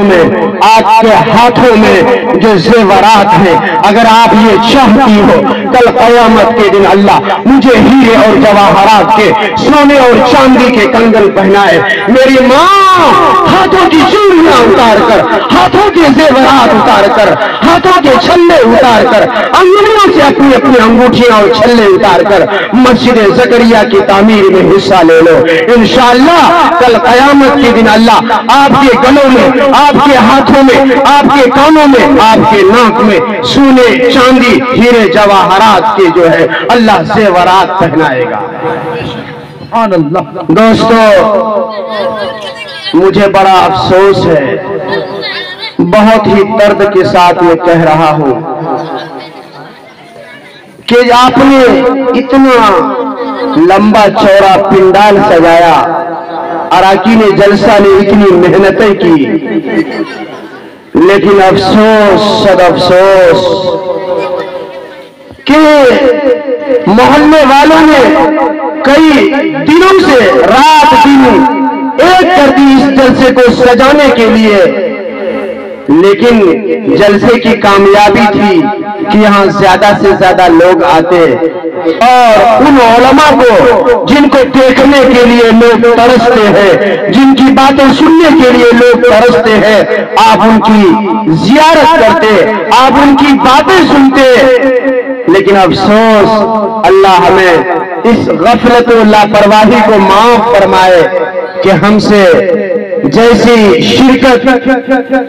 میں، آپ کے ہاتھوں میں جو زیورات ہیں، اگر آپ یہ چاہتی ہو کل قیامت کے دن اللہ مجھے ہیرے اور جواہرات کے، سونے اور چاندی کے کنگن پہنائے، میری ماں ہاتھوں کی چوڑیاں اتار کر، ہاتھوں کے زیورات اتار کر، ہاتھوں کے چھلے اتار کر، انگلیوں سے اپنی اپنی انگوٹھیاں اور چھلے اتار کر مسجد زکریا کی تعمیر میں حصہ لے لو۔ انشاءاللہ کل قیامت کے دن اللہ آپ کے گلوں میں، آپ کے ہاتھوں میں، آپ کے کانوں میں، آپ کے ناک میں سونے چاندی ہیرے جواہرات کے جو ہے اللہ زیورات پہنائے گا۔ دوستو مجھے بڑا افسوس ہے، بہت ہی درد کے ساتھ میں کہہ رہا ہوں کہ آپ نے اتنا لمبا چوڑا پنڈال سجایا، اراکین جلسہ نے اتنی محنتیں کی، لیکن افسوس صد افسوس کہ محلے والوں نے کئی دنوں سے رات دن ایک کر دی اس جلسے کو سجانے کے لیے، لیکن جلسے کی کامیابی تھی کہ یہاں زیادہ سے زیادہ لوگ آتے اور ان علماء کو جن کو دیکھنے کے لیے لوگ ترستے ہیں، جن کی باتیں سننے کے لیے لوگ ترستے ہیں، آپ ان کی زیارت کرتے، آپ ان کی باتیں سنتے، لیکن افسوس اللہ ہمیں اس غفلت و لاپرواہی کو معاف فرمائے کہ ہم سے جیسی شرکت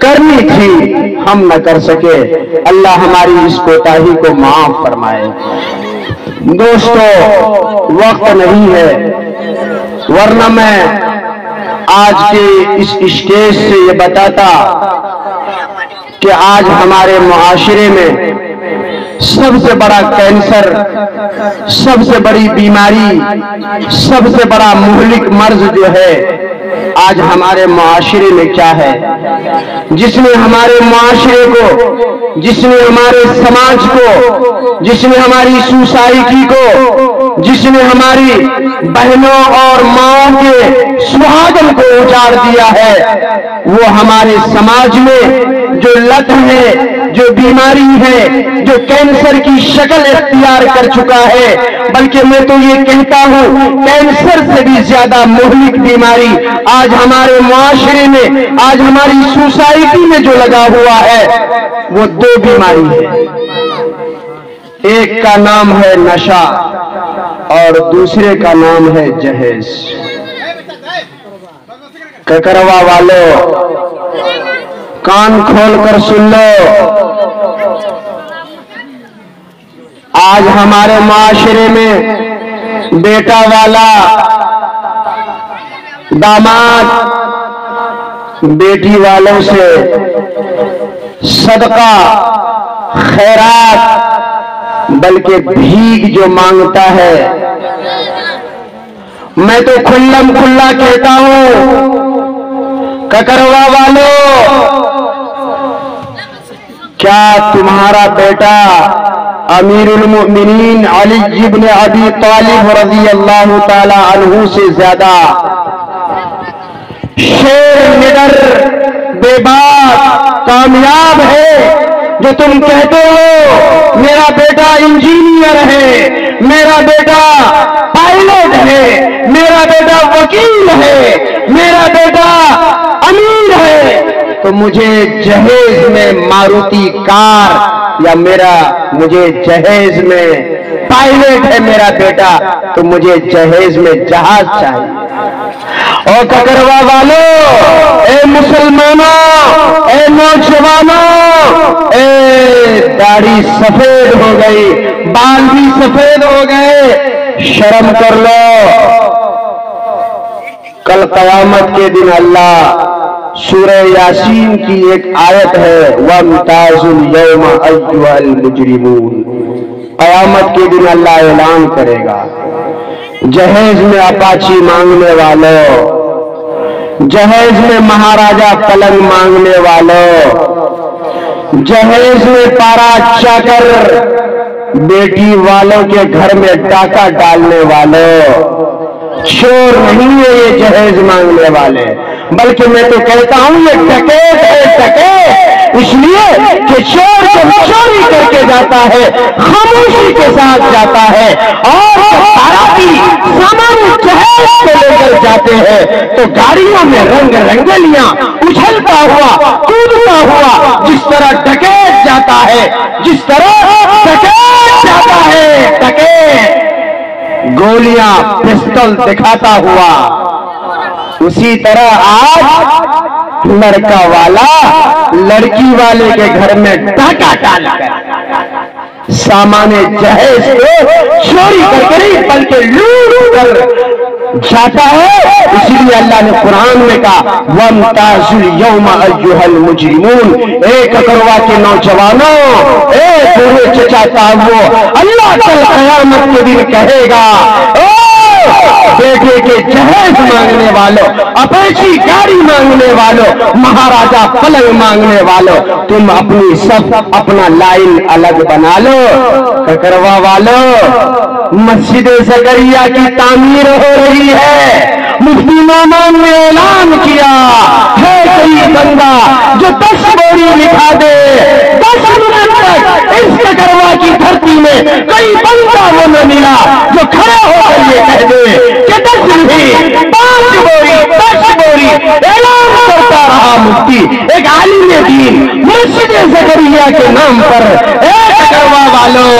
کرنی تھی ہم نہ کر سکے، اللہ ہماری اس کوتاہی کو معاف فرمائے۔ دوستو وقت نہیں ہے، ورنہ میں آج کے اس اسٹیج سے یہ بتاتا کہ آج ہمارے معاشرے میں سب سے بڑا کینسر، سب سے بڑی بیماری، سب سے بڑا مہلک مرض جو ہے آج ہمارے معاشرے میں کیا ہے، جس نے ہمارے معاشرے کو، جس نے ہمارے سماج کو، جس نے ہماری سوسائٹی کو، جس نے ہماری بہنوں اور ماؤں کے سہاگن کو اجاڑ دیا ہے، وہ ہمارے سماج میں جو لت ہے، جو بیماری ہے، جو کینسر کی شکل اختیار کر چکا ہے، بلکہ میں تو یہ کہتا ہوں کینسر سے بھی زیادہ مہلک بیماری آج ہمارے معاشرے میں، آج ہماری سوسائٹی میں جو لگا ہوا ہے وہ دو بیماری ہے، ایک کا نام ہے نشہ اور دوسرے کا نام ہے جہیز۔ ککروا والو کان کھول کر سن لو، آج ہمارے معاشرے میں بیٹا والا داماد بیٹی والوں سے صدقہ خیرات بلکہ بھیک جو مانگتا ہے، میں تو کھلم کھلا کہتا ہوں ککروا والو، کیا تمہارا بیٹا امیر المؤمنین علی بن ابی طالب رضی اللہ تعالی عنہ سے زیادہ شیر نڈر بے باک کامیاب ہے، جو تم کہتے ہو میرا بیٹا انجینئر ہے، میرا بیٹا پائلٹ ہے، میرا بیٹا وکیل ہے، میرا بیٹا امیر ہے، تو مجھے جہیز میں ماروتی کار یا مجھے جہیز میں پائلٹ ہے میرا بیٹا تو مجھے جہیز میں جہاز چاہیے۔ اور ککروا والو، اے مسلمانوں، اے نوجوانوں، اے داڑھی سفید ہو گئی، بال بھی سفید ہو گئے، شرم کر لو۔ کل قیامت کے دن اللہ سورہ یاسین کی ایک آیت ہے وَامْتَازُوا الْيَوْمَ أَيُّهَا الْمُجْرِمُونَ، قیامت کے دن اللہ اعلان کرے گا جہیز میں اپاچی مانگنے والوں، جہیز میں مہاراجہ پلنگ مانگنے والوں، جہیز میں پارا چاکر بیٹی والوں کے گھر میں ڈاکہ ڈالنے والوں، چور نہیں ہے یہ جہیز مانگنے والے، بلکہ میں تو کہتا ہوں یہ ڈکیت ہے جاتا ہے خاموشی کے ساتھ جاتا ہے، اور باراتی سامان جہیز کو لے کر جاتے ہیں تو گاڑیوں میں رنگ رنگلیاں اچھلتا ہوا کودتا ہوا جس طرح ڈکیت جاتا ہے، جس طرح ڈکیت جاتا ہے، ڈکیت گولیاں پسٹل دکھاتا ہوا، اسی طرح آج لڑکا والا لڑکی والے کے گھر میں ڈاکہ ڈال کر سامان جہیز کو چوری کر کے نہیں بلکہ لوٹ کر جاتا ہے۔ اسی لیے اللہ نے قرآن میں کہا وَامْتَازُوا الْيَوْمَ أَيُّهَا الْمُجْرِمُونَ، اے ککروا کے نوجوانوں، اے بوڑھے چچا تاؤو، اللہ کل قیامت کے دن کہے گا بیٹے کے جہیز مانگنے والوں، اپیچی گاڑی مانگنے والوں، مہاراجا پلنگ مانگنے والوں، تم اپنی صف اپنا لائن الگ بنا لو۔ ککروا والوں، مسجد زکریا کی تعمیر ہو رہی ہے، مفتی مامان نے اعلان کیا ہے کوئی بندہ جو 10 بوری لکھا دے 10 منٹ تک اس ککروا کی دھرتی میں کوئی بندہ وہ نہ ملا جو کھڑا ہو کر یہ کہہ دے کہ 10 نہیں 5 بوری 10 بوری اعلان کرتا رہا مفتی، ایک عالم دین مسجد زکریا کے نام پر۔ اے ککروا والوں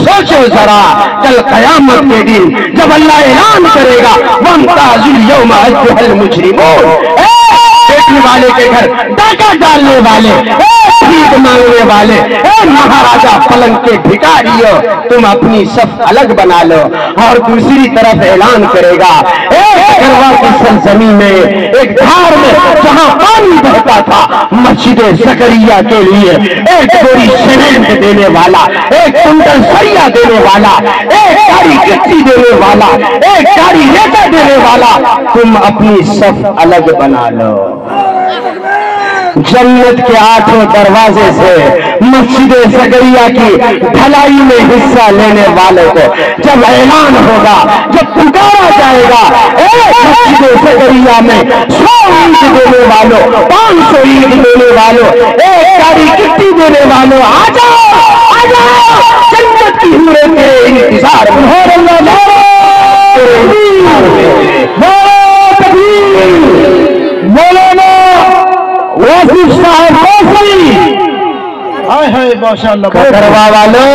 سوچو ذرا، کل قیامت کے دن جب اللہ اعلان کرے گا وَامْتَازُوا الْيَوْمَ أَيُّهَا الْمُجْرِمُونَ، بیٹی والے کے گھر ڈاکہ ڈالنے والے، بھیک مانگنے والے، اے مہاراجا پلنگ کے بھکاریوں، تم اپنی صف الگ بنا لو۔ اور دوسری طرف اعلان کرے گا ککروا کی سرزمین میں ایک دھار میں جہاں پانی بہتا تھا، مسجد زکریا کے لیے ایک بوری سیمنٹ دینے والا، ایک کنٹل سریا دینے والا، ایک گاڑی گٹی دینے والا، ایک گاڑی ریتا دینے والا، تم اپنی صف الگ بنا لو۔ جنت کے 8 دروازے سے مسجد زکریا کی ڈھلائی میں حصہ لینے والوں کو جب اعلان ہوگا، جب پکارا جائے گا مسجد زکریا میں 100 اینٹ دینے والوں، 500 اینٹ دینے والوں، ایک گاڑی گٹی دینے والوں، آ جاؤ جنت کی حوریں کے انتظار میں۔ مولانا واصف صاحب ککروا والوں،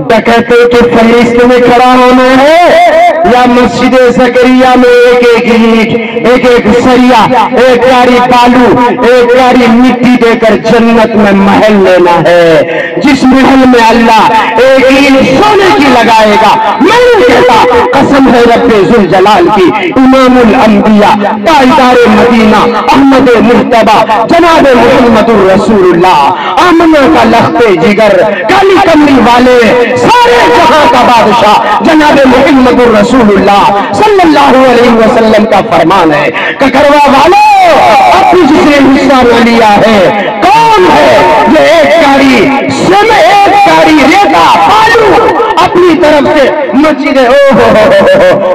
ڈکیتوں کے فہرست میں کھڑا ہونا ہے یا مسجد زکریا میں ایک ایک اینٹ، ایک ایک سریا، ایک گاڑی بالو، ایک گاڑی مٹی دے کر جنت میں محل لینا ہے، جس محل میں اللہ ایک اینٹ سونے کی لگائے گا۔ میں نہیں کہتا، قسم ہے رب ذوالجلال کی، امام الانبیاء تاجدار مدینہ احمد مرتبہ جناب محمد الرسول اللہ، آمنہ کا لخت جگر، کالی کملی والے سارے جہاں کا بادشاہ جناب محمد الرسول اللہ صلی اللہ علیہ وسلم کا فرمان ہے، ککروا والوں اب جس نے حصہ نہ لیا ہے کون ہے جو ایک گاڑی ریتا بالو اپنی طرف سے مسجد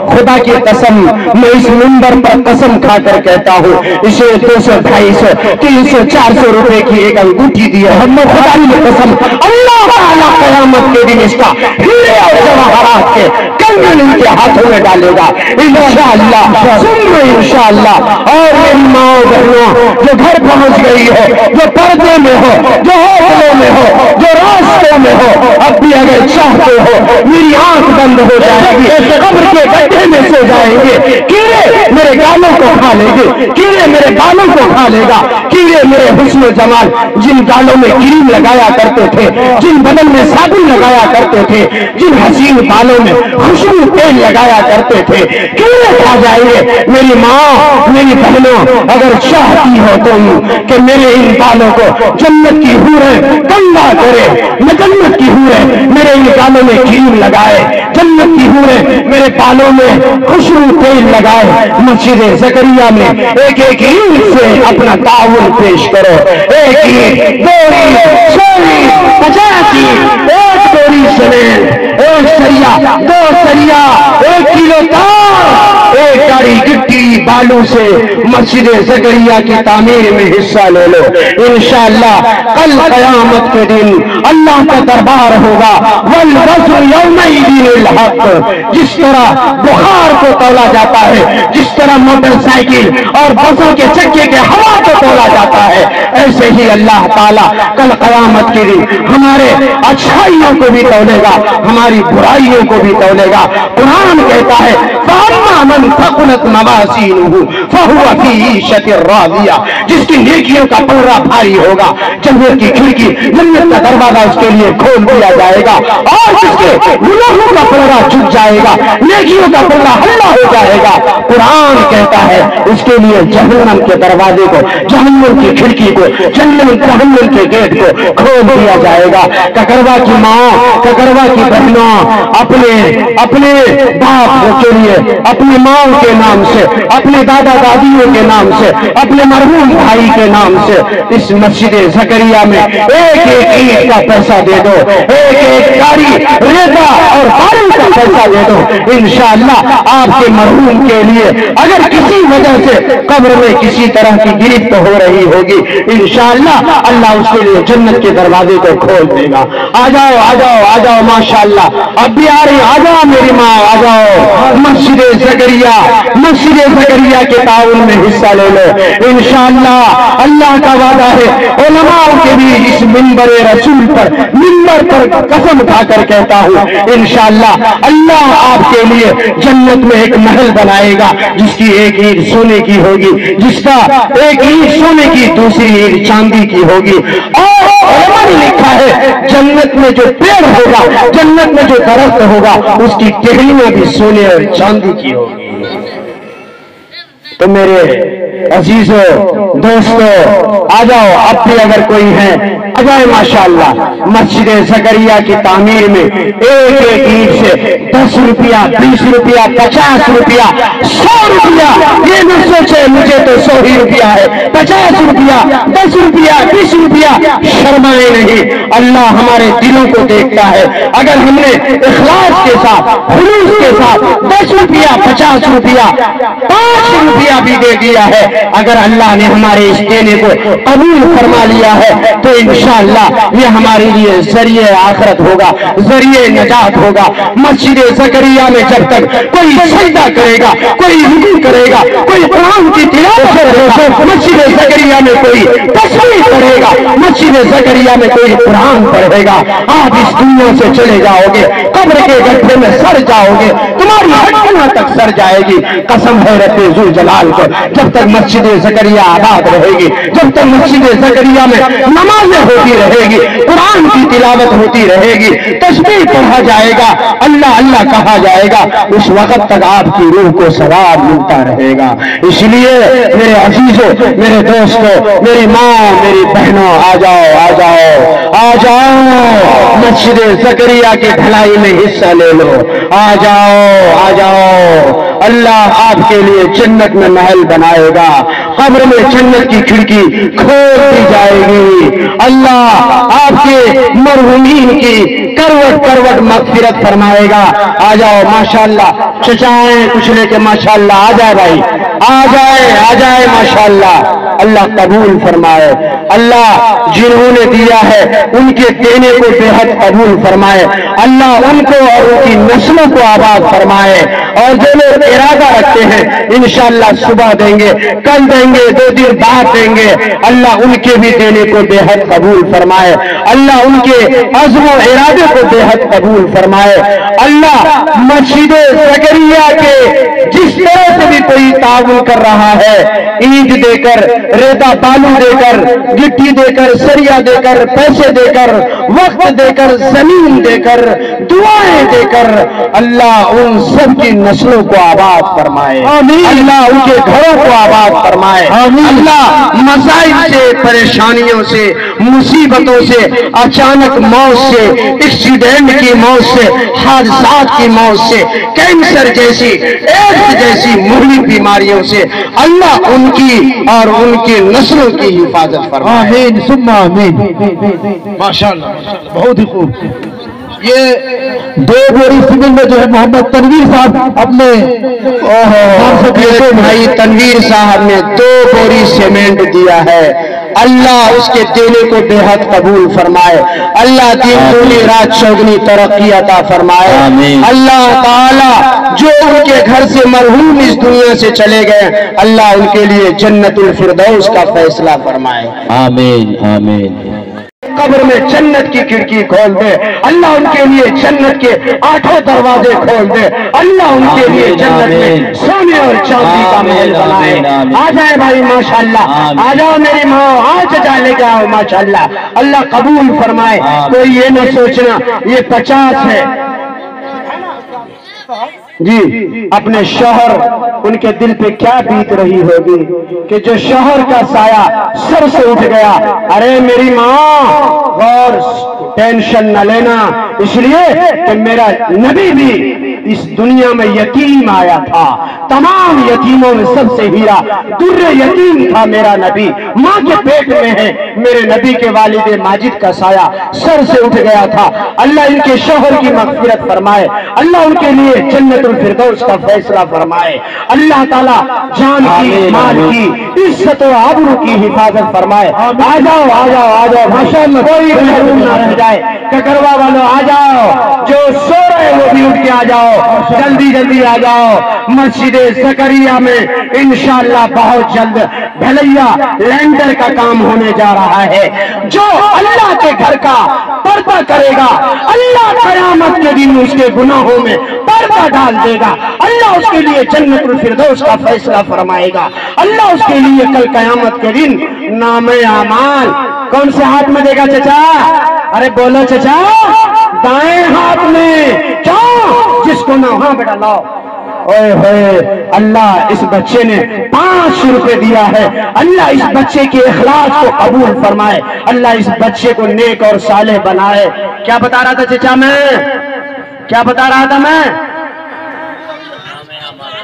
خدا کی قسم میں اس منبر پر قسم کھا کر کہتا ہوں، اسے 200 250 300 400 روپے کی ایک انگوٹھی دی ہے، ہم نے خدا کی قسم اللہ تعالیٰ قیامت کے دن اس کا ہیرے اور جواہرات کے کنگن ان کے ہاتھوں میں ڈالے گا انشاءاللہ ثم انشاءاللہ۔ اور میری ماں بہنوں جو گھر پہنچ گئی ہو، جو پردے میں ہو، جو ہوٹلوں میں ہو، جو راستوں میں ہو، اب بھی اگر چاہتے ہو میری آنکھ بند ہو جائے گی، قبر کے گڈھے میں سو جائیں گے، کیڑے میرے گالوں کو کھا لیں گے، کیڑے میرے بالوں کو کھا لے گا، کیڑے میرے حسن و جمال، جن گالوں میں کریم لگایا کرتے تھے، جن بدن میں صابن لگایا کرتے تھے، جن حسین بالوں میں خوشبو تیل لگایا کرتے تھے، کیڑے کھا جائیں گے۔ میری ماں میری بہنوں اگر چاہتی ہو تم کہ میرے ان بالوں کو جنت کی حوریں گندا کرے، میں جنت کی حوریں میرے ان بالوں میں کریم لگائے، جنت کی حوریں میرے بالوں میں خوشبو تیل لگائے، مسجد زکریا میں ایک ایک اینٹ سے اپنا تعاون پیش کرو، ایک اینٹ 2 اینٹ 100 اینٹ 50 اینٹ، ایک بوری سیمنٹ، ایک سریا 2 سریا، 1 کلو تار، ایک گاڑی گٹی، بالوں سے مسجد زکریا کی تعمیر میں حصہ لے لو. انشاءاللہ کل قیامت کے دن اللہ کا دربار ہوگا. والوزن یومئذ الحق. جس طرح بخار کو تولا جاتا ہے, جس طرح موٹر سائیکل اور بسوں کے چکے کے ہوا کو تولا جاتا ہے, ایسے ہی اللہ تعالیٰ کل قیامت کے دن ہمارے اچھائیوں کو بھی تولے گا, ہماری برائیوں کو بھی تولے گا. قرآن کہتا ہے فَأَمَّا مَنْ ثَقُلَتْ مَوَازِينُهُ فَهُوَ فِي عِيشَةٍ رَاضِيَةٍ. جس کی نیکیوں کا پلڑا بھاری ہوگا, جنت کی کھڑکی, جنت کا دروازہ اس کے لیے کھول دیا جائے گا, اور جس کے گناہوں کا پلڑا جھک جائے گا, نیکیوں کا پلڑا ہلّا ہو جائے گا, قرآن کہتا ہے اس کے لیے جہنم کے دروازے کو, جہنم کی کھڑکی کو, جہنم کے گیٹ کو کھول دیا جائے گا. ککروا کی ماں, ککروا کی بہنوں اپنے باپ کے لیے, اپنے ماں کے نام سے, اپنے دادا دادیوں کے نام سے, اپنے مرحوم بھائی کے نام سے اس مسجد زکریا میں ایک ایک اینٹ کا پیسہ دے دو, ایک ایک گاڑی ریتا اور بارے کا پیسہ دے دو. انشاءاللہ آپ کے مرحوم کے لیے اگر کسی وجہ سے قبر میں کسی طرح کی گرفت ہو رہی ہوگی, انشاءاللہ اللہ اس کے لیے جنت کے دروازے کو کھول دے گا. آ جاؤ آ جاؤ آ جاؤ, ماشاءاللہ اب بھی آ رہی, آ جاؤ میری ماں, آ جاؤ مسجد زکریا کے تعاون میں حصہ لے لو. انشاءاللہ اللہ کا وعدہ ہے, علماء کے بھی اس منبر رسول پر قسم کھا کر کہتا ہوں, انشاءاللہ اللہ آپ کے لیے جنت میں ایک محل بنائے گا جس کی ایک اینٹ سونے کی ہوگی, جس کا ایک اینٹ سونے کی, دوسری اینٹ چاندی کی ہوگی. اور علماء نے لکھا ہے جنت میں جو پیڑ ہوگا, جنت میں جو درخت ہوگا, اس کی ٹہنیاں بھی سونے اور چاندی کی ہوگی. تو میرے عزیزوں دوستوں آ جاؤ, اب بھی اگر کوئی ہے آ جائے. ماشاءاللہ مسجد زکریا کی تعمیر میں ایک ایک اینٹ سے 10 روپیہ, 20 روپیہ, 50 روپیہ, 100 روپیہ, یہ نہ سوچے مجھے تو 100 ہی روپیہ ہے, 50 روپیہ, 10 روپیہ, 20 روپیہ, شرمائے نہیں. اللہ ہمارے دلوں کو دیکھتا ہے. اگر ہم نے اخلاص کے ساتھ, خلوص کے ساتھ 10 روپیہ, 50 روپیہ, 5 روپیہ بھی دے دیا ہے, اگر اللہ نے ہمارے اس دینے کو قبول فرما لیا ہے, تو انشاءاللہ یہ ہمارے لیے ذریعہ آخرت ہوگا, ذریعہ نجات ہوگا. مسجد زکریا میں جب تک کوئی سجدہ کرے گا, کوئی رکوع کرے گا, کوئی قرآن کی تلاوت کرے گا, مسجد زکریا میں کوئی تسبیح کرے گا, مسجد زکریا میں کوئی قرآن پڑھے گا, آپ اس دنیا سے چلے جاؤ گے, قبر کے گڈھے میں سر جاؤ گے, تمہاری ہڈیاں تک سر جائے گی. قسم ہے رب ذوالجلال کو, جب تک مسجد زکریا آباد رہے گی, جب تک مسجد زکریا میں نمازیں ہوتی رہے گی, قرآن کی تلاوت ہوتی رہے گی, تسبیح پڑھا جائے گا, اللہ اللہ کہا جائے گا, اس وقت تک آپ کی روح کو ثواب ملتا رہے گا. اس لیے میرے عزیزوں, میرے دوستوں, میری ماں, میری بہنوں, آ جاؤ آ جاؤ آ جاؤ, مسجد زکریا کی بھلائی میں حصہ لے لو. آ جاؤ آ جاؤ, اللہ آپ کے لیے جنت میں محل بنائے گا, قبر میں جنت کی کھڑکی کھول دی جائے گی. اللہ آپ کے مرحومین کی کروٹ کروٹ مغفرت فرمائے گا. آ جاؤ ماشاءاللہ, چچائیں کچھ لے کے ماشاءاللہ آ جائے بھائی, آ جائے ماشاءاللہ. اللہ قبول فرمائے, اللہ جنہوں نے دیا ہے ان کے دینے کو بے حد قبول فرمائے, اللہ ان کو اور ان کی نسلوں کو آباد فرمائے. اور جو لوگ ارادہ رکھتے ہیں انشاءاللہ صبح دیں گے, کل دیں گے, 2 دن بعد دیں گے, اللہ ان کے بھی دینے کو بے حد قبول فرمائے, اللہ ان کے عزم و ارادے کو بے حد قبول فرمائے. اللہ مسجد زکریا کے جس طرح سے بھی کوئی تعاون کر رہا ہے, اینٹ دے کر, ریتا بالو دے کر, گٹی دے کر, سریا دے کر, پیسے دے کر, وقت دے کر, زمین دے کر, دعائیں دے کر, اللہ ان سب کی نسلوں کو آباد فرمائے, اللہ ان کے گھروں کو آباد فرمائے. اللہ مسائل سے, پریشانیوں سے, مصیبتوں سے, اچانک موت سے, ایکسیڈنٹ کی موت سے, حادثات کی موت سے, کینسر جیسی, ایڈز جیسی مہلک بیماریوں سے اللہ ان کی اور ان کی نسلوں کی حفاظت فرمائے. آمین ثم آمین. ماشاءاللہ, بہت ہی خوب. یہ 2 بوری سیمنٹ میں جو ہے محمد تنویر صاحب اپنے بھائی تنویر صاحب نے 2 بوری سیمنٹ دیا ہے، اللہ اس کے دینے کو بے حد قبول فرمائے، اللہ دین دونی رات چوگنی ترقی عطا فرمائے، اللہ تعالی جو ان کے گھر سے مرحوم اس دنیا سے چلے گئے اللہ ان کے لیے جنت الفردوس کا فیصلہ فرمائے، آمین آمین۔ قبر میں جنت کی کھڑکی کھول دے، اللہ ان کے لیے جنت کے 8 دروازے کھول دے، اللہ ان کے لیے جنت میں سونے اور چاندی کا محل بنائے۔ آ جائے بھائی ماشاءاللہ، آ جاؤ میری ماں، آج چلے جاؤ ماشاءاللہ، اللہ قبول فرمائے۔ کوئی یہ نہ سوچنا یہ 50 ہے جی، اپنے شوہر ان کے دل پہ کیا بیت رہی ہوگی کہ جو شوہر کا سایہ سر سے اٹھ گیا۔ ارے میری ماں غور ٹینشن نہ لینا، اس لیے کہ میرا نبی بھی اس دنیا میں یتیم آیا تھا، تمام یتیموں میں سب سے ہیرا در یتیم تھا میرا نبی، ماں کے پیٹ میں ہے میرے نبی کے والد ماجد کا سایہ سر سے اٹھ گیا تھا۔ اللہ ان کے شوہر کی مغفرت فرمائے، اللہ ان کے لیے جنت الفردوس کا فیصلہ فرمائے، اللہ تعالیٰ جان کی مال کی عزت و آبرو کی حفاظت فرمائے۔ آ جاؤ آ جاؤ آ جاؤ ماشاءاللہ، کوئی محروم نہ رہ جائے، ککروا والوں آ جاؤ، جو سو رہے وہ بھی اٹھ کے آ جاؤ، جلدی جلدی آ جاؤ۔ مسجد زکریا میں انشاءاللہ بہت جلد ڈھلیا لینڈر کا کام ہونے جا رہا ہے، جو اللہ کے گھر کا پردہ کرے گا اللہ قیامت کے دن اس کے گناہوں میں پردہ ڈال دے گا، اللہ اس کے لیے جنت الفردوس کا فیصلہ فرمائے گا، اللہ اس کے لیے کل قیامت کے دن نام اعمال کون سے ہاتھ میں دے گا چچا؟ ارے بولو چچا، دائیں ہاتھ میں، کیوں؟ جس کو نہ ہاں بیٹا لاؤ، اوئے ہوئے اللہ اس بچے نے 5 روپے دیا ہے، اللہ اس بچے کے اخلاص کو قبول فرمائے، اللہ اس بچے کو نیک اور صالح بنائے۔ کیا بتا رہا تھا چچا میں؟ کیا بتا رہا تھا میں؟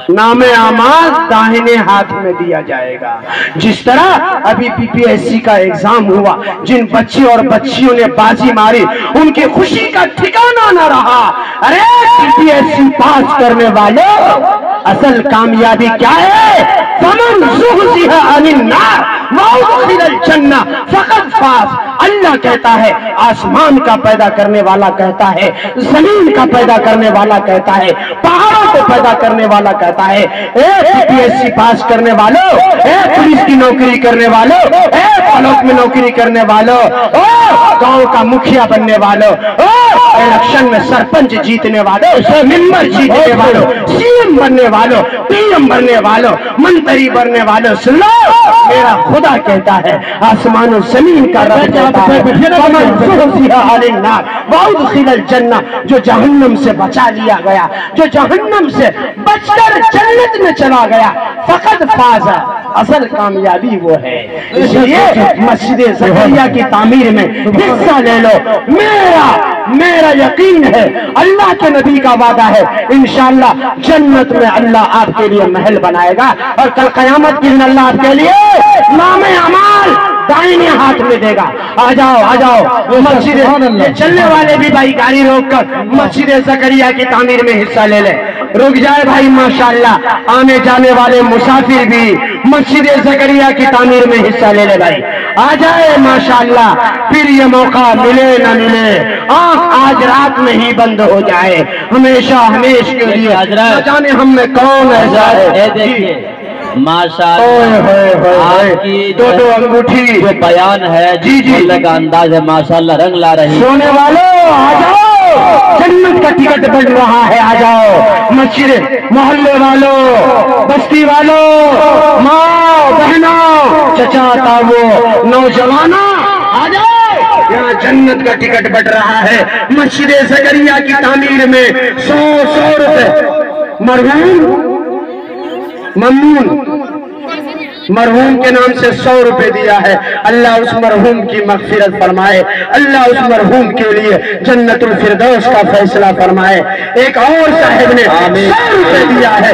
نام اعمال داہنے ہاتھ میں دیا جائے گا۔ جس طرح ابھی PPSC کا ایگزام ہوا، جن بچے اور بچیوں نے بازی ماری ان کی خوشی کا ٹھکانہ نہ رہا۔ ارے PPSC پاس کرنے والوں، اصل کامیابی کیا ہے؟ فمن زحزح عن النار وادخل الجنہ فقد فاز۔ اللہ کہتا ہے، آسمان کا پیدا کرنے والا کہتا ہے، زمین کا پیدا کرنے والا کہتا ہے، پہاڑوں کو پیدا کرنے والا کہتا ہے، اے PPSC پاس کرنے والوں، اے پولیس کی نوکری کرنے والوں، اے فلوک میں نوکری کرنے والوں، اے گاؤں کا مکھیا بننے والوں، اے الیکشن میں سرپنچ جیتنے والوں، ممبر جیتنے والوں، CM بننے والوں، PM بننے والوں، منتری بننے والوں، سن لو میرا خدا کہتا ہے، آسمان و زمین کا رب کہتا ہے، فمن زحزح عن النار وادخل الجنہ، جو جہنم سے بچا لیا گیا، جو جہنم سے بچ کر جنت میں چلا گیا، فقد فاز، اصل کامیابی وہ ہے۔ اس لیے مسجد زکریا کی تعمیر میں حصہ لے لو، میرا یقین ہے، اللہ کے نبی کا وعدہ ہے، انشاءاللہ جنت میں اللہ آپ کے لیے محل بنائے گا، اور کل قیامت کے دن اللہ آپ کے لیے نام اعمال دائیں ہاتھ میں دے گا۔ آ جاؤ آ جاؤ مسجد، چلنے والے بھی بھائی گاڑی روک کر مسجد زکریا کی تعمیر میں حصہ لے لے، رک جائے بھائی ماشاءاللہ، آنے جانے والے مسافر بھی مسجد زکریا کی تعمیر میں حصہ لے لے بھائی، آ جائے ماشاءاللہ، پھر یہ موقع ملے نہ ملے، آنکھ آج رات میں ہی بند ہو جائے، ہمیشہ ہمیشہ کے لیے نہ جانے ہم میں کون ہے۔ دیکھیے ماشاءاللہ آپ کی دو انگوٹھی جو بیان ہے، جی کا انداز ہے ماشاءاللہ رنگ لا رہی۔ سونے والوں آ جاؤ، جنت کا ٹکٹ بن رہا ہے، آ جاؤ مسجد، محلے والوں، بستی والوں، ماں بہنوں، چچا تاؤ، نوجوانوں، آ جاؤ، یہاں جنت کا ٹکٹ بٹ رہا ہے۔ مسجد زکریا کی تعمیر میں 100 روپے مرحوم کے نام سے 100 روپے دیا ہے، اللہ اس مرحوم کی مغفرت فرمائے، اللہ اس مرحوم کے لیے جنت الفردوس کا فیصلہ فرمائے۔ ایک اور صاحب نے 100 روپے دیا ہے،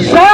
100